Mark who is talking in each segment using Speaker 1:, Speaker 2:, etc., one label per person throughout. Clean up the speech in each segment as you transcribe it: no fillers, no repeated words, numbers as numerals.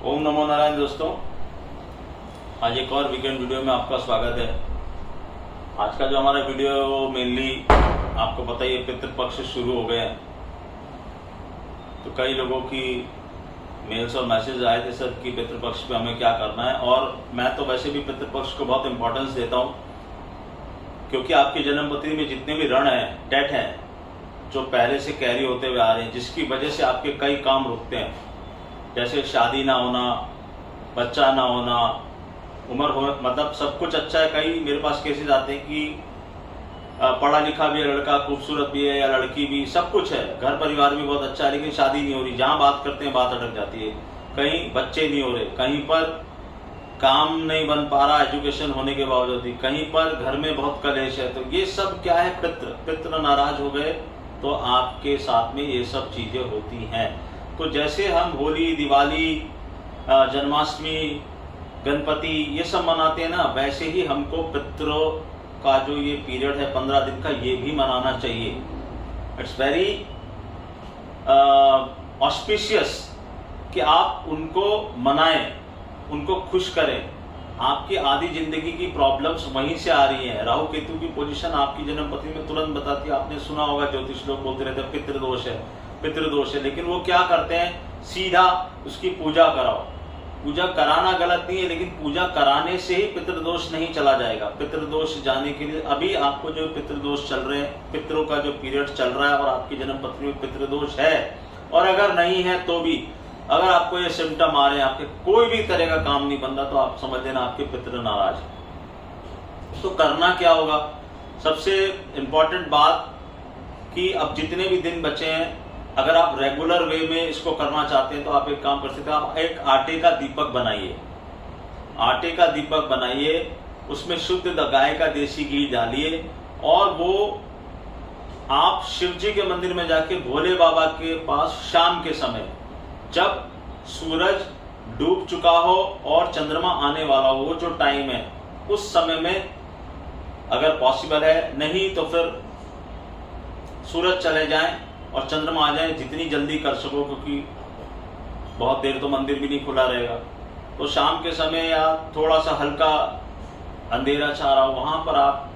Speaker 1: ओम नमो नारायण। दोस्तों, आज एक और वीकेंड वीडियो में आपका स्वागत है। आज का जो हमारा वीडियो है वो मेनली आपको पता ही है, पितृपक्ष शुरू हो गए हैं। तो कई लोगों की मेल्स और मैसेज आए थे सर कि पितृपक्ष पे हमें क्या करना है, और मैं तो वैसे भी पितृपक्ष को बहुत इंपॉर्टेंस देता हूँ, क्योंकि आपकी जन्मपत्री में जितने भी ऋण हैं, डेट हैं, जो पहले से कैरी होते हुए आ रहे हैं, जिसकी वजह से आपके कई काम रुकते हैं, जैसे शादी ना होना, बच्चा ना होना, उम्र हो, मतलब सब कुछ अच्छा है। कई मेरे पास केसेस आते हैं कि पढ़ा लिखा भी है लड़का, खूबसूरत भी है या लड़की भी, सब कुछ है, घर परिवार भी बहुत अच्छा है, लेकिन शादी नहीं हो रही। जहां बात करते हैं बात अटक जाती है। कहीं बच्चे नहीं हो रहे, कहीं पर काम नहीं बन पा रहा एजुकेशन होने के बावजूद भी, कहीं पर घर में बहुत कलेश है। तो ये सब क्या है, पितृ नाराज हो गए तो आपके साथ में ये सब चीजें होती हैं। तो जैसे हम होली, दिवाली, जन्माष्टमी, गणपति ये सब मनाते हैं ना, वैसे ही हमको पितरों का जो ये पीरियड है 15 दिन का, ये भी मनाना चाहिए। इट्स वेरी ऑस्पिशियस कि आप उनको मनाएं, उनको खुश करें। आपकी आधी जिंदगी की प्रॉब्लम्स वहीं से आ रही हैं। राहु केतु की पोजीशन आपकी जन्मपत्री में तुरंत बताती है। आपने सुना होगा, ज्योतिष लोग बोलते रहते हैं पितृदोष है, पितृदोष है, लेकिन वो क्या करते हैं, सीधा उसकी पूजा कराओ। पूजा कराना गलत नहीं है, लेकिन पूजा कराने से ही पितृदोष नहीं चला जाएगा। पितृदोष जाने के लिए अभी आपको जो पितृदोष चल रहे हैं, पितरों का जो पीरियड चल रहा है, और आपकी जन्मपत्री में पितृदोष है, और अगर नहीं है तो भी अगर आपको ये सिम्टम आ रहे हैं, आपके कोई भी तरह का काम नहीं बन रहा, तो आप समझ लेना आपके पितृ नाराज है। तो करना क्या होगा, सबसे इंपॉर्टेंट बात कि अब जितने भी दिन बचे हैं, अगर आप रेगुलर वे में इसको करना चाहते हैं तो आप एक काम कर सकते हैं। आप एक आटे का दीपक बनाइए, आटे का दीपक बनाइए, उसमें शुद्ध गाय का देसी घी डालिए, और वो आप शिव जी के मंदिर में जाके भोले बाबा के पास शाम के समय, जब सूरज डूब चुका हो और चंद्रमा आने वाला हो, वो जो टाइम है, उस समय में अगर पॉसिबल है, नहीं तो फिर सूरज चले जाएं और चंद्रमा आ जाए, जितनी जल्दी कर सको, क्योंकि बहुत देर तो मंदिर भी नहीं खुला रहेगा। तो शाम के समय या थोड़ा सा हल्का अंधेरा छा रहा हो, वहां पर आप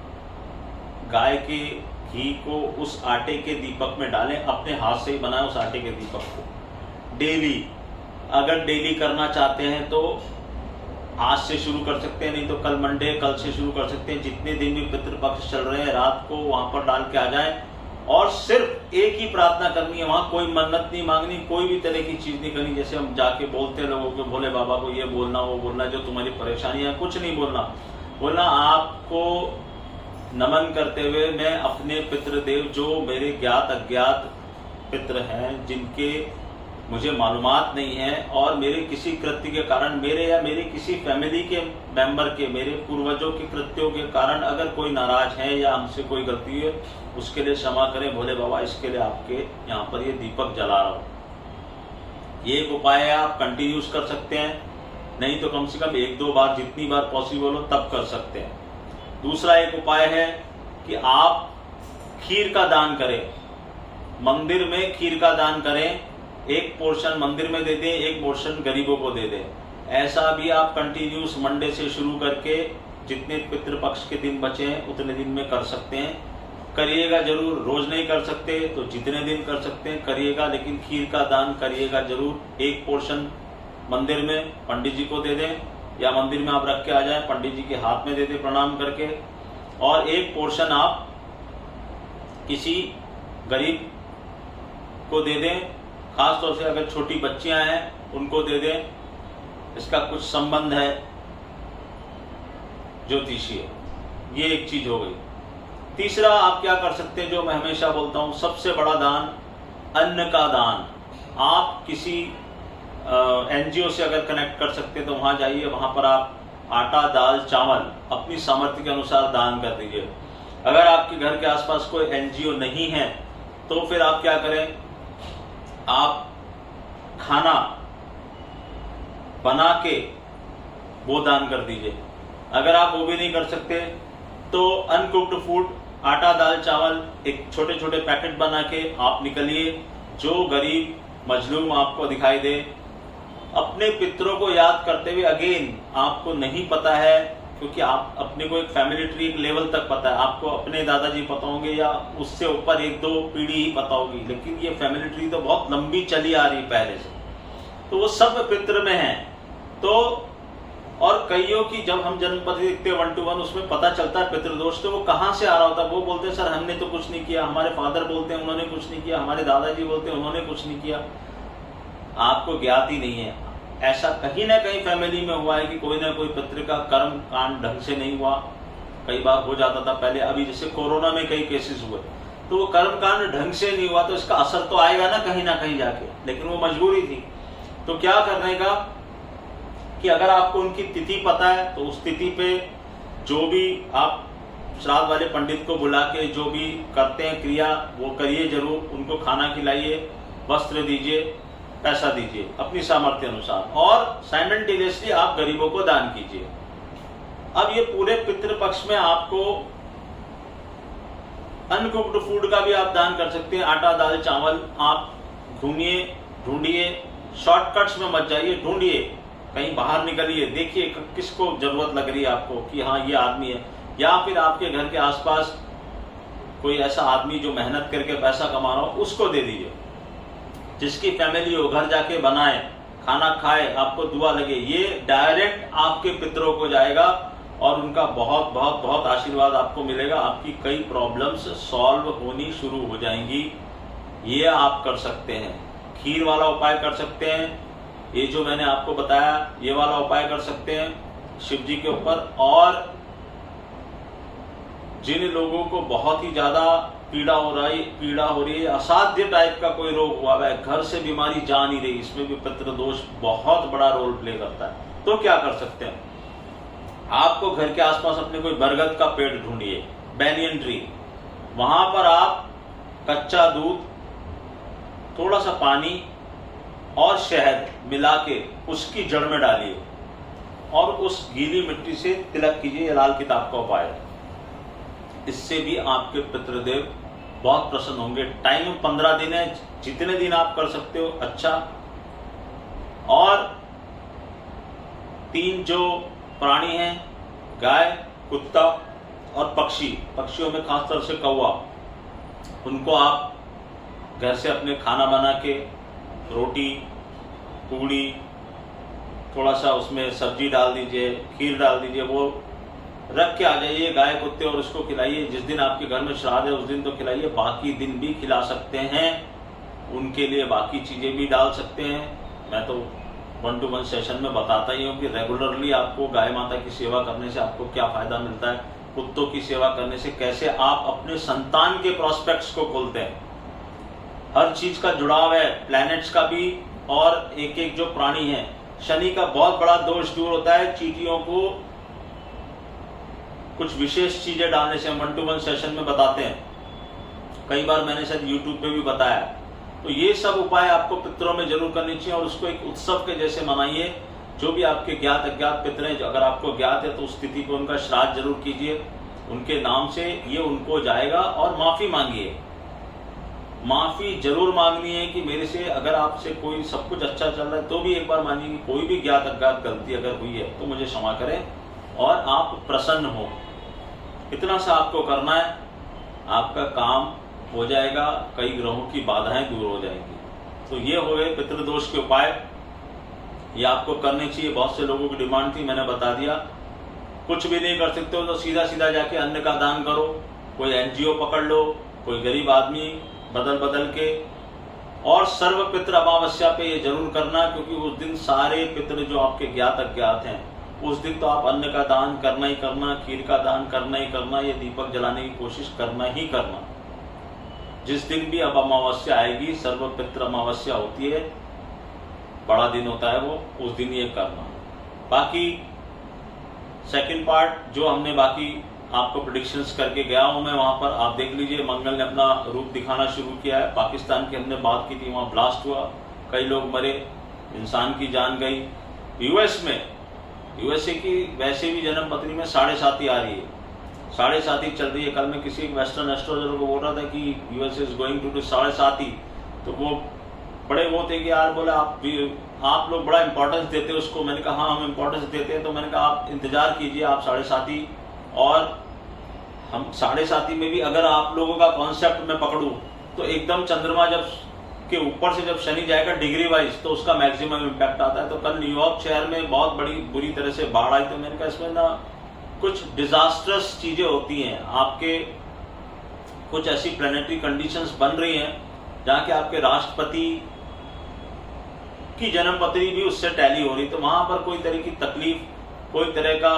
Speaker 1: गाय के घी को उस आटे के दीपक में डालें, अपने हाथ से ही बनाएं उस आटे के दीपक को। डेली, अगर डेली करना चाहते हैं तो आज से शुरू कर सकते हैं, नहीं तो कल मंडे, कल से शुरू कर सकते हैं। जितने दिन भी पितृपक्ष चल रहे हैं, रात को वहां पर डाल के आ जाएं, और सिर्फ एक ही प्रार्थना करनी है। वहां कोई मन्नत नहीं मांगनी, कोई भी तरह की चीज नहीं करनी। जैसे हम जाके बोलते हैं लोगों को, भोले बाबा को ये बोलना, वो बोलना, जो तुम्हारी परेशानी है, कुछ नहीं बोलना। बोलना आपको नमन करते हुए मैं अपने पितृदेव, जो मेरे ज्ञात अज्ञात पितृ हैं, जिनके मुझे मालूमात नहीं है, और मेरे किसी कृत्य के कारण, मेरे या मेरे किसी फैमिली के मेंबर के, मेरे पूर्वजों के कृत्यों के कारण अगर कोई नाराज है या हमसे कोई गलती है, उसके लिए क्षमा करें भोले बाबा। इसके लिए आपके यहाँ पर ये दीपक जला रहा हूं। ये एक उपाय है, आप कंटिन्यूस कर सकते हैं, नहीं तो कम से कम 1-2 बार, जितनी बार पॉसिबल हो तब कर सकते हैं। दूसरा एक उपाय है कि आप खीर का दान करें, मंदिर में खीर का दान करें। एक पोर्शन मंदिर में दे दें, एक पोर्शन गरीबों को दे दें। ऐसा भी आप कंटिन्यूस मंडे से शुरू करके जितने पितृपक्ष के दिन बचे हैं उतने दिन में कर सकते हैं। करिएगा जरूर, रोज नहीं कर सकते तो जितने दिन कर सकते हैं करिएगा, लेकिन खीर का दान करिएगा जरूर। एक पोर्शन मंदिर में पंडित जी को दे दें, या मंदिर में आप रख के आ जाएं, पंडित जी के हाथ में दे दें प्रणाम करके, और एक पोर्शन आप किसी गरीब को दे दें। खास तौर से अगर छोटी बच्चियां हैं उनको दे दें। इसका कुछ संबंध है ज्योतिषीय। ये एक चीज हो गई। तीसरा आप क्या कर सकते हैं, जो मैं हमेशा बोलता हूं, सबसे बड़ा दान, अन्न का दान। आप किसी एनजीओ से अगर कनेक्ट कर सकते हैं तो वहां जाइए, वहां पर आप आटा, दाल, चावल अपनी सामर्थ्य के अनुसार दान कर दीजिए। अगर आपके घर के आसपास कोई एनजीओ नहीं है तो फिर आप क्या करें, आप खाना बना के वो दान कर दीजिए। अगर आप वो भी नहीं कर सकते तो अनकुक्ड फूड, आटा, दाल, चावल, एक छोटे छोटे पैकेट बना के आप निकलिए। जो गरीब मजलूम आपको दिखाई दे, अपने पितरों को याद करते हुए, अगेन आपको नहीं पता है क्योंकि आप अपने को एक फैमिली ट्री एक लेवल तक पता है, आपको अपने दादाजी पता होंगे या उससे ऊपर एक दो पीढ़ी ही पता होगी, लेकिन ये फैमिली ट्री तो बहुत लंबी चली आ रही पहले से, तो वो सब पितृ में है। तो और कईयों की जब हम जन्म पत्री देखते हैं 1 to 1, उसमें पता चलता है पितृदोष, तो वो कहाँ से आ रहा होता है। वो बोलते हैं सर हमने तो कुछ नहीं किया, हमारे फादर बोलते हैं उन्होंने कुछ नहीं किया, हमारे दादाजी बोलते हैं उन्होंने कुछ नहीं किया, आपको ज्ञात ही नहीं है। ऐसा कहीं ना कहीं फैमिली में हुआ है कि कोई ना कोई पितृ का कर्म कांड ढंग से नहीं हुआ, कई बार हो जाता था पहले, अभी जैसे कोरोना में कई केसेस हुए, तो वो कर्म कांड ढंग से नहीं हुआ, तो इसका असर तो आएगा ना कहीं जाके, लेकिन वो मजबूरी थी। तो क्या करने का कि अगर आपको उनकी तिथि पता है तो उस तिथि पे जो भी आप श्राद्ध वाले पंडित को बुला के जो भी करते हैं क्रिया वो करिए जरूर, उनको खाना खिलाइए, वस्त्र दीजिए, पैसा दीजिए अपनी सामर्थ्य अनुसार, और साइमल्टेनियसली आप गरीबों को दान कीजिए। अब ये पूरे पितृपक्ष में आपको अनकुक्ड फूड का भी आप दान कर सकते हैं, आटा दाल चावल। आप घूमिए, ढूंढिए, शॉर्टकट्स में मत जाइए, ढूंढिए, कहीं बाहर निकलिए, देखिए किसको जरूरत लग रही है आपको कि हाँ ये आदमी है, या फिर आपके घर के आसपास कोई ऐसा आदमी जो मेहनत करके पैसा कमा रहा हो उसको दे दीजिए, जिसकी फैमिली हो घर जाके बनाए, खाना खाए, आपको दुआ लगे, ये डायरेक्ट आपके पितरों को जाएगा और उनका बहुत बहुत बहुत आशीर्वाद आपको मिलेगा, आपकी कई प्रॉब्लम्स सॉल्व होनी शुरू हो जाएंगी। ये आप कर सकते हैं, खीर वाला उपाय कर सकते हैं, ये जो मैंने आपको बताया ये वाला उपाय कर सकते हैं शिव जी के ऊपर। और जिन लोगों को बहुत ही ज्यादा पीड़ा हो रही है, असाध्य टाइप का कोई रोग हुआ है, घर से बीमारी जा नहीं रही, इसमें भी पितृदोष बहुत बड़ा रोल प्ले करता है। तो क्या कर सकते हैं, आपको घर के आसपास अपने कोई बरगद का पेड़ ढूंढिए, बैनियन ट्री, वहां पर आप कच्चा दूध, थोड़ा सा पानी और शहद मिला के उसकी जड़ में डालिए और उस गीली मिट्टी से तिलक कीजिए, लाल किताब का उपाय है। इससे भी आपके पितृदेव बहुत प्रसन्न होंगे। टाइम 15 दिन है, जितने दिन आप कर सकते हो अच्छा। और 3 जो प्राणी हैं, गाय, कुत्ता और पक्षी, पक्षियों में खासतौर से कौवा, उनको आप घर से अपने खाना बना के रोटी, पूड़ी, थोड़ा सा उसमें सब्जी डाल दीजिए, खीर डाल दीजिए, वो रख के आ जाइए गाय कुत्ते और उसको खिलाइए। जिस दिन आपके घर में श्राद्ध है उस दिन तो खिलाइए, बाकी दिन भी खिला सकते हैं, उनके लिए बाकी चीजें भी डाल सकते हैं। मैं तो 1 to 1 सेशन में बताता ही हूँ कि रेगुलरली आपको गाय माता की सेवा करने से आपको क्या फायदा मिलता है, कुत्तों की सेवा करने से कैसे आप अपने संतान के प्रोस्पेक्ट्स को खोलते हैं। हर चीज का जुड़ाव है, प्लैनेट्स का भी, और एक एक जो प्राणी है। शनि का बहुत बड़ा दोष दूर होता है चींटियों को कुछ विशेष चीजें डालने से। हम 1 to 1 सेशन में बताते हैं, कई बार मैंने शायद यूट्यूब पे भी बताया। तो ये सब उपाय आपको पितरों में जरूर करनी चाहिए और उसको एक उत्सव के जैसे मनाइए। जो भी आपके ज्ञात अज्ञात पितर हैं, अगर आपको ज्ञात है तो उस तिथि को उनका श्राद्ध जरूर कीजिए, उनके नाम से ये उनको जाएगा। और माफी मांगिए, माफी जरूर मांगनी है कि मेरे से अगर आपसे कोई सब कुछ अच्छा चल रहा है तो भी एक बार मानिए कि कोई भी ज्ञात अज्ञात गलती अगर हुई है तो मुझे क्षमा करें और आप प्रसन्न हो। इतना सा आपको करना है, आपका काम हो जाएगा, कई ग्रहों की बाधाएं दूर हो जाएंगी। तो ये हो गए पितृदोष के उपाय, ये आपको करने चाहिए। बहुत से लोगों की डिमांड थी, मैंने बता दिया। कुछ भी नहीं कर सकते हो तो सीधा सीधा जाके अन्न का दान करो, कोई एनजीओ पकड़ लो, कोई गरीब आदमी बदल के। और सर्व पितृ अमावस्या पे ये जरूर करना, क्योंकि उस दिन सारे पितृ जो आपके ज्ञात अज्ञात हैं, उस दिन तो आप अन्न का दान करना ही करना, खीर का दान करना ही करना, ये दीपक जलाने की कोशिश करना ही करना। जिस दिन भी अब अमावस्या आएगी, सर्व पितृ अमावस्या होती है, बड़ा दिन होता है वो, उस दिन ये करना। बाकी सेकंड पार्ट जो हमने बाकी आपको प्रेडिक्शंस करके गया हूं मैं, वहां पर आप देख लीजिए। मंगल ने अपना रूप दिखाना शुरू किया है। पाकिस्तान की हमने बात की थी, वहां ब्लास्ट हुआ, कई लोग मरे, इंसान की जान गई। यूएसए की वैसे भी जन्म पत्री में 7.5 आ रही है, 7.5 चल रही है। कल मैं किसी वेस्टर्न एस्ट्रोलॉजर को बोल रहा था कि यूएसए इज गोइंग टू 7.5, तो वो बड़े वो थे कि यार बोला आप आप लोग बड़ा इंपॉर्टेंस देते हो उसको। मैंने कहा हाँ हम इंपॉर्टेंस देते हैं। तो मैंने कहा आप इंतजार कीजिए, आप 7.5 और हम 7.5 में भी अगर आप लोगों का कॉन्सेप्ट मैं पकड़ूं तो एकदम चंद्रमा जब के ऊपर से जब शनि जाएगा डिग्री वाइज तो उसका मैक्सिमम इम्पैक्ट आता है। तो कल न्यूयॉर्क शहर में बहुत बड़ी बुरी तरह से बाढ़ आई। तो मैंने कहा इसमें ना कुछ डिजास्टर्स चीजें होती हैं, आपके कुछ ऐसी प्लैनेटरी कंडीशंस बन रही हैं जहां के आपके राष्ट्रपति की जन्म पत्री भी उससे टैली हो रही। तो वहां पर कोई तरह की तकलीफ, कोई तरह का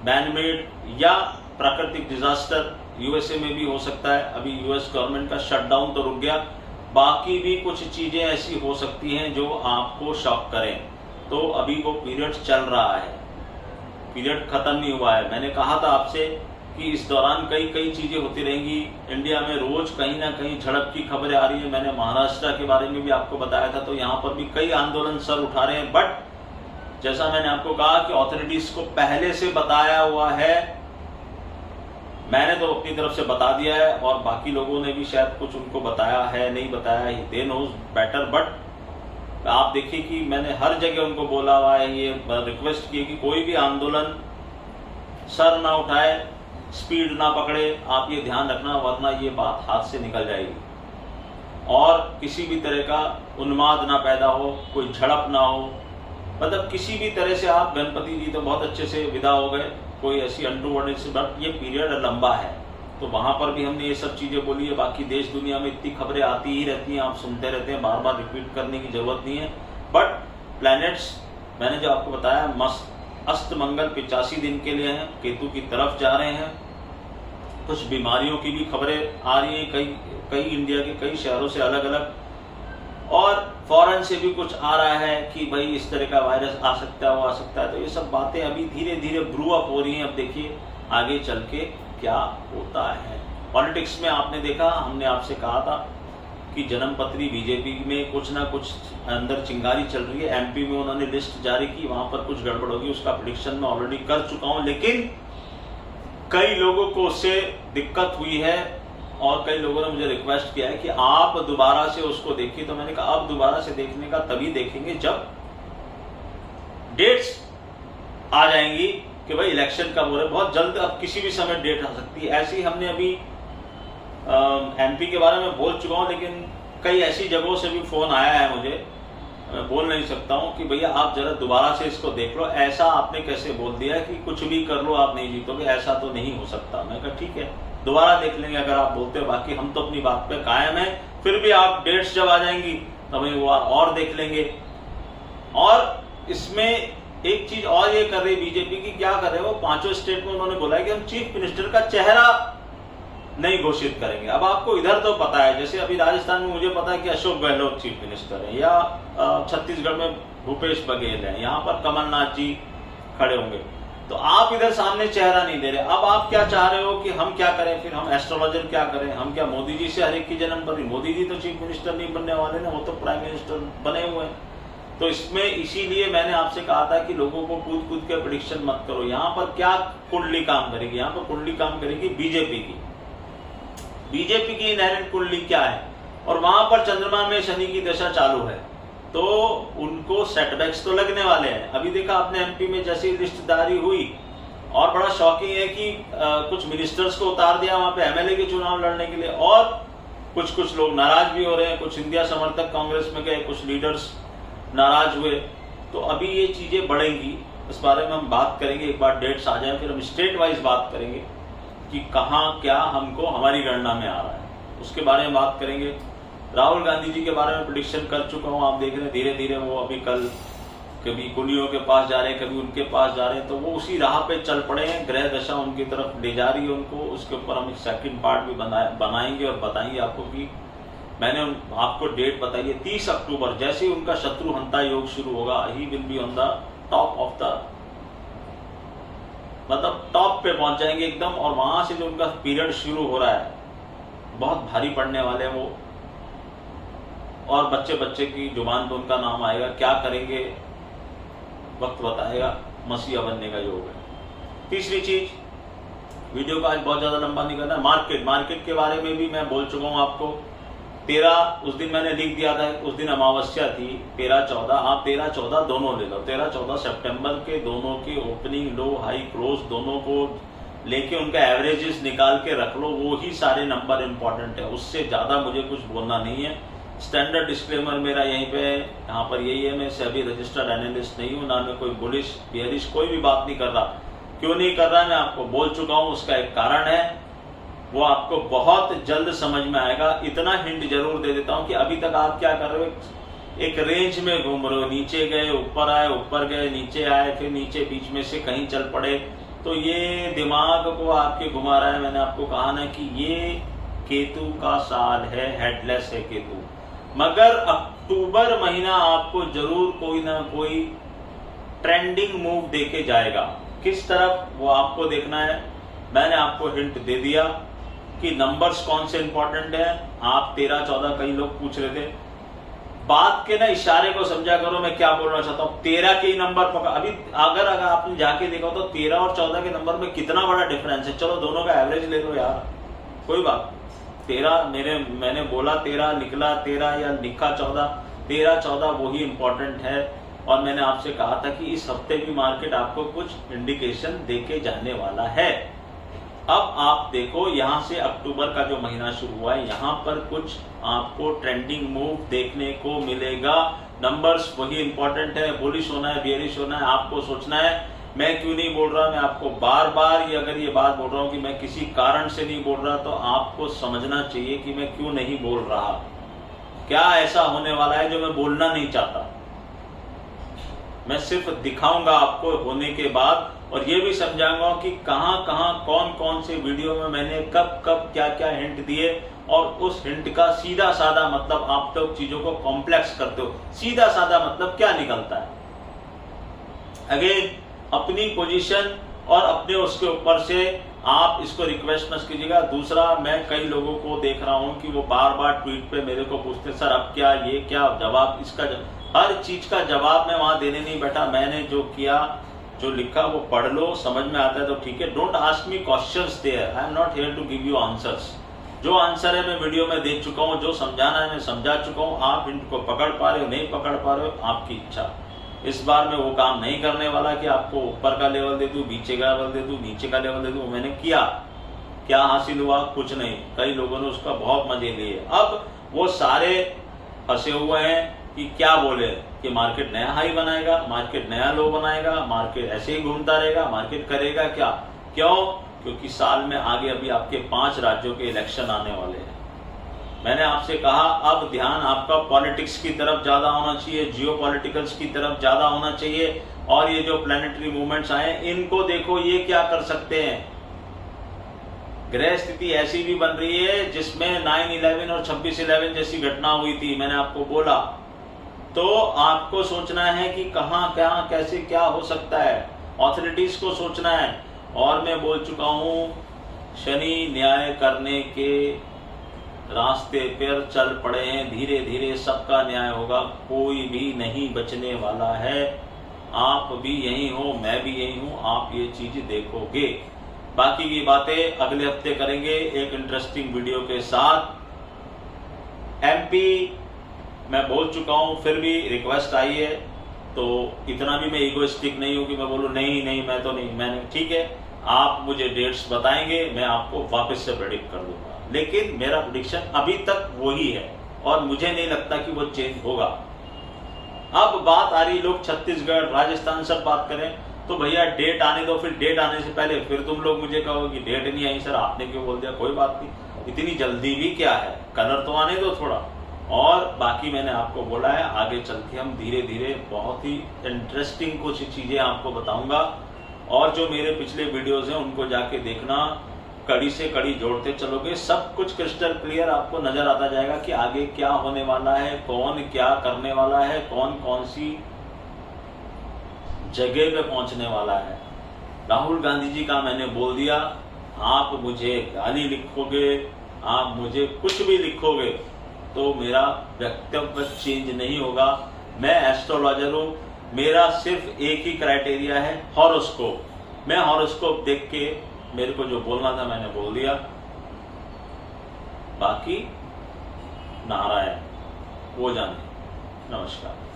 Speaker 1: मैनमेड या प्राकृतिक डिजास्टर यूएसए में भी हो सकता है। अभी यूएस गवर्नमेंट का शटडाउन तो रुक गया, बाकी भी कुछ चीजें ऐसी हो सकती हैं जो आपको शॉक करें। तो अभी वो पीरियड चल रहा है, पीरियड खत्म नहीं हुआ है। मैंने कहा था आपसे कि इस दौरान कई चीजें होती रहेंगी। इंडिया में रोज कहीं ना कहीं झड़प की खबरें आ रही है। मैंने महाराष्ट्र के बारे में भी आपको बताया था। तो यहाँ पर भी कई आंदोलन सर उठा रहे हैं। बट जैसा मैंने आपको कहा कि ऑथोरिटीज को पहले से बताया हुआ है, मैंने तो अपनी तरफ से बता दिया है और बाकी लोगों ने भी शायद कुछ उनको बताया है, नहीं बताया है, दे नोज बेटर। बट आप देखिए कि मैंने हर जगह उनको बोला हुआ है, ये रिक्वेस्ट की कि कोई भी आंदोलन सर ना उठाए, स्पीड ना पकड़े। आप ये ध्यान रखना, वरना ये बात हाथ से निकल जाएगी और किसी भी तरह का उन्माद ना पैदा हो, कोई झड़प ना हो। मतलब किसी भी तरह से आप, गणपति जी तो बहुत अच्छे से विदा हो गए, कोई ऐसी अंडरवर्ल्ड से, बट ये पीरियड लंबा है। तो वहां पर भी हमने ये सब चीजें बोली है। बाकी देश दुनिया में इतनी खबरें आती ही रहती हैं, आप सुनते रहते हैं, बार बार रिपीट करने की जरूरत नहीं है। बट प्लैनेट्स मैंने जो आपको बताया, अस्त मंगल 85 दिन के लिए हैं, केतु की तरफ जा रहे हैं। कुछ बीमारियों की भी खबरें आ रही हैं, कई इंडिया के कई शहरों से अलग अलग, और फॉरेन से भी कुछ आ रहा है कि भाई इस तरह का वायरस आ सकता है, वो आ सकता है। तो ये सब बातें अभी धीरे धीरे ब्रू अप हो रही हैं। अब देखिए आगे चल के क्या होता है। पॉलिटिक्स में आपने देखा, हमने आपसे कहा था कि जन्मपत्री बीजेपी में कुछ ना कुछ अंदर चिंगारी चल रही है। एमपी में उन्होंने लिस्ट जारी की, वहां पर कुछ गड़बड़ होगी, उसका प्रेडिक्शन मैं ऑलरेडी कर चुका हूं। लेकिन कई लोगों को उससे दिक्कत हुई है और कई लोगों ने मुझे रिक्वेस्ट किया है कि आप दोबारा से उसको देखिए। तो मैंने कहा अब दोबारा से देखने का तभी देखेंगे जब डेट्स आ जाएंगी कि भाई इलेक्शन कब हो रहा है। बहुत जल्द, अब किसी भी समय डेट आ सकती है। ऐसे ही हमने अभी एमपी के बारे में बोल चुका हूं, लेकिन कई ऐसी जगहों से भी फोन आया है मुझे, मैं बोल नहीं सकता हूं कि भैया आप जरा दोबारा से इसको देख लो। ऐसा आपने कैसे बोल दिया कि कुछ भी कर लो आप नहीं जीतोगे, ऐसा तो नहीं हो सकता। मैं कहा ठीक है, दोबारा देख लेंगे अगर आप बोलते हो। बाकी हम तो अपनी बात पे कायम है। फिर भी आप डेट्स जब आ जाएंगी तब एक बार और देख लेंगे। और इसमें एक चीज और ये कर रही बीजेपी की, क्या कर रहे हो, 5 स्टेट में उन्होंने बोला है कि हम चीफ मिनिस्टर का चेहरा नहीं घोषित करेंगे। अब आपको इधर तो पता है, जैसे अभी राजस्थान में मुझे पता है कि अशोक गहलोत चीफ मिनिस्टर है, या छत्तीसगढ़ में भूपेश बघेल है, यहाँ पर कमलनाथ जी खड़े होंगे। तो आप इधर सामने चेहरा नहीं दे रहे। अब आप क्या चाह रहे हो कि हम क्या करें, फिर हम एस्ट्रोलॉजर क्या करें, हम क्या मोदी जी से हर एक की जन्म पर? मोदी जी तो चीफ मिनिस्टर नहीं बनने वाले ना, वो तो प्राइम मिनिस्टर बने हुए हैं। तो इसमें इसीलिए मैंने आपसे कहा था कि लोगों को कूद कूद के प्रेडिक्शन मत करो। यहाँ पर क्या कुंडली काम करेगी? यहाँ पर कुंडली काम करेगी बीजेपी की। बीजेपी की इनहेरेंट कुंडली क्या है? और वहां पर चंद्रमा में शनि की दशा चालू है, तो उनको सेटबैक्स तो लगने वाले हैं। अभी देखा आपने एमपी में जैसी लिस्ट जारी हुई, और बड़ा शॉकिंग है कि कुछ मिनिस्टर्स को उतार दिया वहां पे एमएलए के चुनाव लड़ने के लिए, और कुछ लोग नाराज भी हो रहे हैं। कुछ इंडिया समर्थक कांग्रेस में गए, कुछ लीडर्स नाराज हुए। तो अभी ये चीजें बढ़ेंगी, इस बारे में हम बात करेंगे। एक बार डेट्स आ जाए फिर हम स्टेट वाइज बात करेंगे कि कहाँ क्या हमको हमारी गणना में आ रहा है, उसके बारे में बात करेंगे। राहुल गांधी जी के बारे में प्रेडिक्शन कर चुका हूं, आप देख रहे हैं धीरे धीरे वो अभी कल कभी कुलियों के पास जा रहे हैं, कभी उनके पास जा रहे हैं। तो वो उसी राह पे चल पड़े हैं, ग्रह दशा उनकी तरफ ले जा रही है उनको। उसके ऊपर हम एक सेकंड पार्ट भी बनाएंगे और बताएंगे आपको कि मैंने आपको डेट बताई है 30 अक्टूबर, जैसे ही उनका शत्रु हंता योग शुरू होगा, he will be on the top of the, मतलब टॉप पे पहुंच जाएंगे एकदम। और वहां से जो उनका पीरियड शुरू हो रहा है बहुत भारी पड़ने वाले हैं वो, और बच्चे बच्चे की जुबान पे उनका नाम आएगा। क्या करेंगे वक्त बताएगा, मसीहा बनने का योग है। तीसरी चीज, वीडियो का आज बहुत ज्यादा लंबा नहीं करना है, मार्केट के बारे में भी मैं बोल चुका हूं आपको। 13 उस दिन मैंने लिख दिया था, उस दिन अमावस्या थी 13-14, आप 13-14 दोनों ले लो। 13-14 सितंबर के दोनों के ओपनिंग लो हाई क्लोज दोनों को लेके उनका एवरेजेस निकाल के रख लो, वो ही सारे नंबर इंपॉर्टेंट है, उससे ज्यादा मुझे कुछ बोलना नहीं है। स्टैंडर्ड डिस्क्लेमर मेरा यहीं पे यहाँ पर यही है, मैं सेबी रजिस्टर्ड एनालिस्ट नहीं हूँ, ना मैं कोई बुलिश बियरिश कोई भी बात नहीं कर रहा। क्यों नहीं कर रहा मैं आपको बोल चुका हूँ, उसका एक कारण है, वो आपको बहुत जल्द समझ में आएगा। इतना हिंट जरूर दे देता हूं कि अभी तक आप क्या कर रहे हो, एक रेंज में घूम रहे हो, नीचे गए ऊपर आए, ऊपर गए नीचे आए, फिर नीचे बीच में से कहीं चल पड़े, तो ये दिमाग को आपके घुमा रहा है। मैंने आपको कहा ना कि ये केतु का साल है, हेडलेस है केतु, मगर अक्टूबर महीना आपको जरूर कोई ना कोई ट्रेंडिंग मूव देके जाएगा। किस तरफ वो आपको देखना है, मैंने आपको हिंट दे दिया कि नंबर्स कौन से इंपॉर्टेंट है। आप 13-14 कई लोग पूछ रहे थे, बात के ना इशारे को समझा करो, मैं क्या बोलना चाहता हूं। 13 के ही नंबर पकड़, अभी अगर आपने जाके देखा तो 13 और 14 के नंबर में कितना बड़ा डिफरेंस है। चलो दोनों का एवरेज ले लो यार, कोई बात। 13 मैंने बोला 13, निकला 13 या लिखा 14, 13-14 वही इंपॉर्टेंट है। और मैंने आपसे कहा था कि इस हफ्ते भी मार्केट आपको कुछ इंडिकेशन देके जाने वाला है। अब आप देखो, यहां से अक्टूबर का जो महीना शुरू हुआ है, यहां पर कुछ आपको ट्रेंडिंग मूव देखने को मिलेगा। नंबर्स वही इंपॉर्टेंट है, बुलिश होना है बियरिश होना है, आपको सोचना है। मैं क्यों नहीं बोल रहा, मैं आपको बार बार अगर ये बात बोल रहा हूं कि मैं किसी कारण से नहीं बोल रहा, तो आपको समझना चाहिए कि मैं क्यों नहीं बोल रहा, क्या ऐसा होने वाला है जो मैं बोलना नहीं चाहता। मैं सिर्फ दिखाऊंगा आपको होने के बाद, और ये भी समझाऊंगा कि कहां कहां कौन कौन से वीडियो में मैंने कब कब क्या क्या हिंट दिए, और उस हिंट का सीधा साधा मतलब, आप तो चीजों को कॉम्प्लेक्स करते हो, सीधा साधा मतलब क्या निकलता है। अगेन अपनी पोजीशन और अपने उसके ऊपर से आप इसको रिक्वेस्ट मत कीजिएगा। दूसरा, मैं कई लोगों को देख रहा हूं कि वो बार बार ट्वीट पे मेरे को पूछते, सर अब क्या, ये क्या जवाब, इसका हर चीज का जवाब मैं वहां देने नहीं बैठा। मैंने जो किया, जो लिखा वो पढ़ लो, समझ में आता है तो ठीक है। Don't ask me questions there, I am not here to give you answers. जो आंसर है मैं वीडियो में दे चुका हूं, जो समझाना है मैं समझा चुका हूं। आप इनको पकड़ पा रहे हो नहीं पकड़ पा रहे हो, आपकी इच्छा। इस बार मैं वो काम नहीं करने वाला कि आपको ऊपर का लेवल दे दूं, नीचे का लेवल दे दूं, नीचे का लेवल दे दूं। मैंने किया, क्या हासिल हुआ, कुछ नहीं। कई लोगों ने उसका बहुत मजे लिए। अब वो सारे फंसे हुए हैं कि क्या बोले कि मार्केट नया हाई बनाएगा, मार्केट नया लो बनाएगा, मार्केट ऐसे ही घूमता रहेगा, मार्केट करेगा क्या। क्यों? क्योंकि साल में आगे अभी आपके 5 राज्यों के इलेक्शन आने वाले हैं। मैंने आपसे कहा अब ध्यान आपका पॉलिटिक्स की तरफ ज्यादा होना चाहिए, जियो पॉलिटिकल्स की तरफ ज्यादा होना चाहिए। और ये जो प्लैनेटरी मूवमेंट्स आए इनको देखो, ये क्या कर सकते हैं। ग्रह स्थिति ऐसी भी बन रही है जिसमें 9/11 और 26/11 जैसी घटना हुई थी, मैंने आपको बोला। तो आपको सोचना है कि कहां क्या कैसे क्या हो सकता है, ऑथोरिटीज को सोचना है। और मैं बोल चुका हूं, शनि न्याय करने के रास्ते पर चल पड़े हैं, धीरे धीरे सबका न्याय होगा, कोई भी नहीं बचने वाला है। आप भी यही हो, मैं भी यही हूं, आप ये चीज देखोगे। बाकी की बातें अगले हफ्ते करेंगे एक इंटरेस्टिंग वीडियो के साथ। एमपी मैं बोल चुका हूं, फिर भी रिक्वेस्ट आई है, तो इतना भी मैं इगोइस्टिक नहीं हूं कि मैं बोलूं नहीं नहीं मैं तो नहीं, मैंने ठीक है, आप मुझे डेट्स बताएंगे, मैं आपको वापस से प्रेडिक्ट कर दूंगा। लेकिन मेरा प्रेडिक्शन अभी तक वही है और मुझे नहीं लगता कि वो चेंज होगा। अब बात आ रही, लोग छत्तीसगढ़ राजस्थान सब बात करें, तो भैया डेट आने दो, फिर डेट आने से पहले फिर तुम लोग मुझे कहो कि डेट नहीं आई, सर आपने क्यों बोल दिया। कोई बात नहीं, इतनी जल्दी भी क्या है, कलर तो आने दो थोड़ा। और बाकी मैंने आपको बोला है, आगे चल के हम धीरे धीरे बहुत ही इंटरेस्टिंग कुछ चीजें आपको बताऊंगा। और जो मेरे पिछले वीडियोस हैं उनको जाके देखना, कड़ी से कड़ी जोड़ते चलोगे, सब कुछ क्रिस्टल क्लियर आपको नजर आता जाएगा कि आगे क्या होने वाला है, कौन क्या करने वाला है, कौन कौन सी जगह पे पहुंचने वाला है। राहुल गांधी जी का मैंने बोल दिया, आप मुझे गाली लिखोगे, आप मुझे कुछ भी लिखोगे, तो मेरा वक्तव्य चेंज नहीं होगा। मैं एस्ट्रोलॉजर हूं, मेरा सिर्फ एक ही क्राइटेरिया है, हॉरोस्कोप। मैं हॉरोस्कोप देख के मेरे को जो बोलना था मैंने बोल दिया। बाकी नारायण वो जाने। नमस्कार।